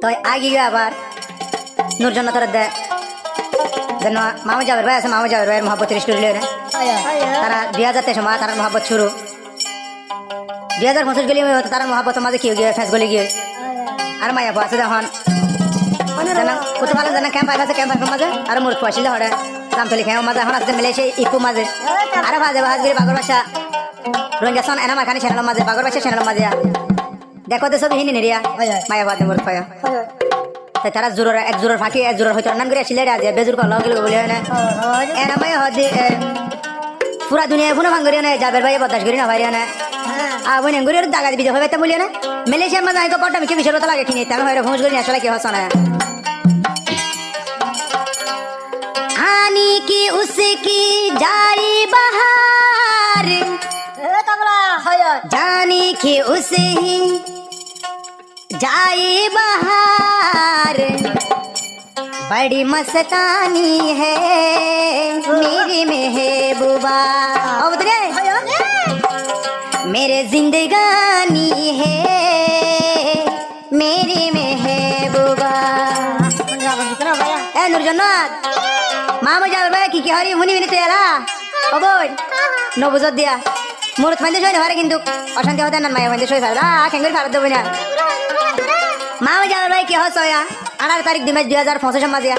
তো আগে গিয়ে আবার নূর জন্য তোর দেয় যেন মামা যাবের ভাই আছে, মামা যাবের ভাইয়ের মহব্বতের স্টোরি লয়ে তারা 2023 সময় তার মহব্বত শুরু 2025 গলি তার মহব্বত মাঝে কি গিয়ে ফেস গলি গিয়ে আর মায়া আছে যখন কত ভালো জানা ক্যাম্প আছে ক্যাম্প মাঝে আর মোর পয়সা হরে রামতলি খেয়ে মাঝে এখন আসতে মিলে সেই ইকু মাঝে আরে ভাজে ভাজগিরি বাগর বাসা রঞ্জাসন এনা মাখানি চ্যানেল মাঝে বাগর বাসা চ্যানেল মাঝে দেখো তো সব হিনি নেরিয়া মায়া বাদে মোর পয়া তাই তারা জোরের এক জোরের ফাঁকি এক জোরের হয়তো রান্না করে আসলে রাজে বেজুর কল গেল বলে না এনা মায়া হদি পুরা দুনিয়া বুনো ভাঙ্গরি না যাবের ভাই বদাস করি না ভাই না আবন এঙ্গুরি দাগা দিবি হবে তা বলিও না মালয়েশিয়া মাঝে আইকো পট্টা মিকে বিশরতা লাগে কিনে তামে হয়তো ভোজ করি আসলে কি হসনা आनी की उसकी जारी बहार जानी की उसे ही जाई बहार बड़ी मस्तानी है मेरी महबूबा मेरे जिंदगानी है मेरी महबूबा ए নুরজন্নাত মামা যাবে ভাই কি হরি মুনি মিনি তেলা ও বই নবজত দিয়া মোর ফাইন্দে সই ধরে কিন্তু অশান্তি হতে না মায়া ফাইন্দে সই ফেলা কেঙ্গরি ফারত দেব না মামা যাবে ভাই কি হস হয়া 18 তারিখ 2025 মাঝে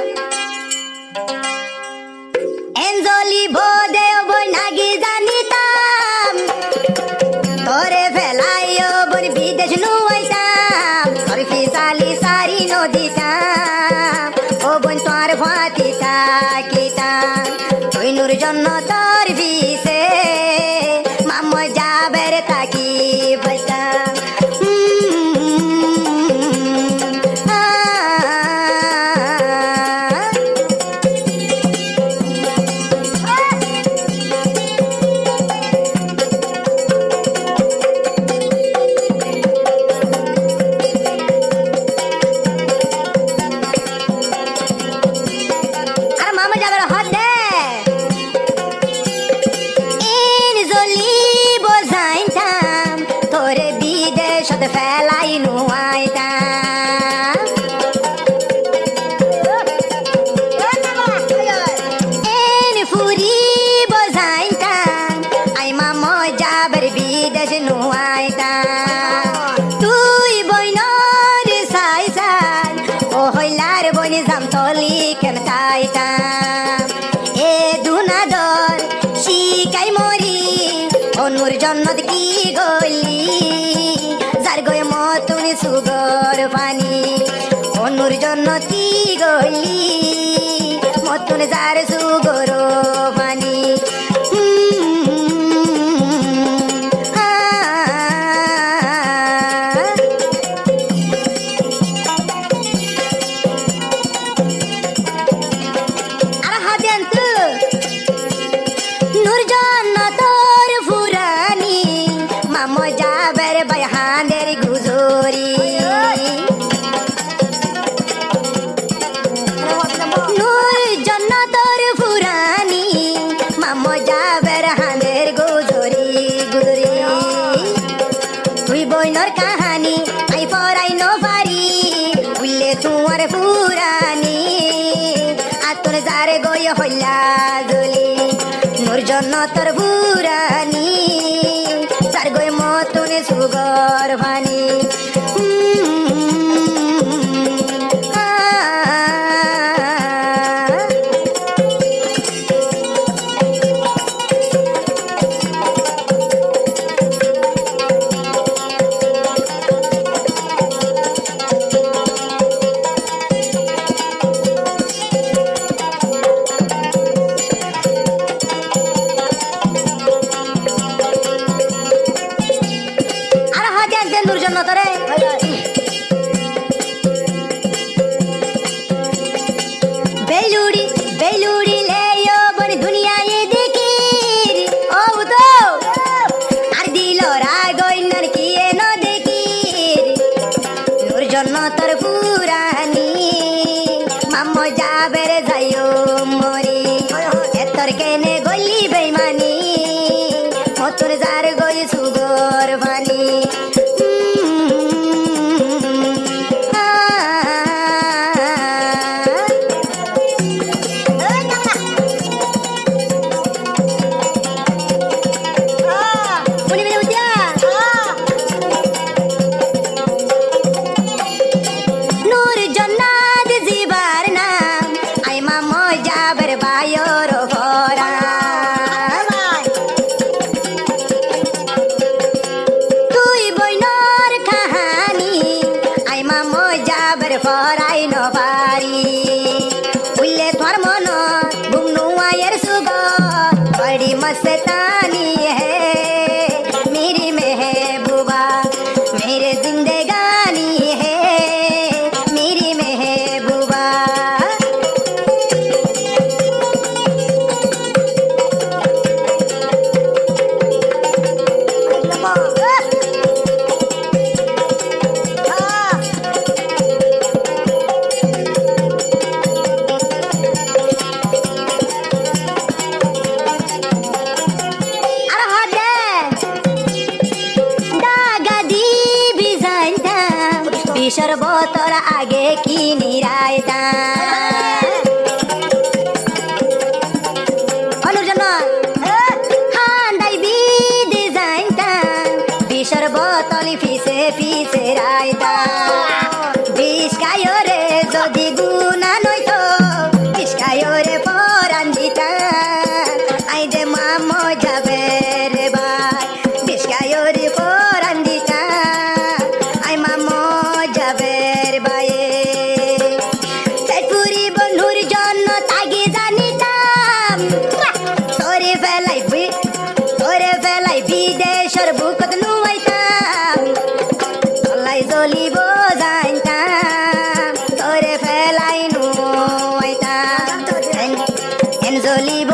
এনজলি বোদে বই নাগি জানিতাম তোরে ফেলাইও বই বিদেশ নুইতাম তোর ফিসালি সারি নদীতাম ও বই তোর ভাতি থাকিতাম তুই নূর জন্য তোর বিসে মামা যাবের থাকি বইতাম ফেলাই নুয়াইতাম এন ফুরি বজাইতাম আই মামা যাবার বিদেশ নুয়াইতাম তুই বইনর সাইসান ও হইলার বইনি জামতলি কেন তাইতাম এ দুনাদর শিকাই মরি অনুর জন্নত কি গলি গয়ে মতুনি সুগর পানি অনুর জন্য তি গলি মতুনি যার সুগর পানি আর হাতেন তো নূর জন্য তোর ফুরানি মামা যাবের বাইহানের গুজরি নূর জন্য তোর ফুরানি মামা যাবের হানের গুজরি গুজরি তুই বইনর কাহানি আই পড়াই ন পারি উল্লে তোমার ফুরানি আর তোর যারে গই হইলা জলি নূর জন্য তোর ফুরানি যার গই মতুনে সুগর ভানি বেলুড়ি বেলুড়ি লেয়ো বন দুনিয়া এ দেখির ও তো আর দিল রাগইনার কি এ ন দেখির নূর জন্য তোর পুরানি মামা যাবের যাইও মরি এতর কেনে গলি বেইমানি মতর যার গই সুগর ভানি তোর পরাই নবারি উল্লে তোর মন ঘুমনু আয়ের সুগ বড়ি মস্তানি হে মেরি মেহবুবা মেরে জিন্দেগানি হে মেরি মেহবুবা বিশর বোতল আগে কি নিরায়তা অনুজন হান্দাই বিদে যাইতা বিশর বোতল ফিসে ফিসে রায়তা বিষ খায়রে যদি গুনা নইতো বিষ খায়রে পরান দিতা আই যে মামো যাবে রে ভাই বিষ খায়রে পরান দিতা আই মামো যাবের বায়ে পেটপুরি বন্ধুর জন্য তাগি জানিতাম তোরে ফেলাই বিদেশের বুকত নুয়াইতাম তলাই জ্বলিব জানতাম তোরে ফেলাই নুয়াইতাম এন জ্বলিব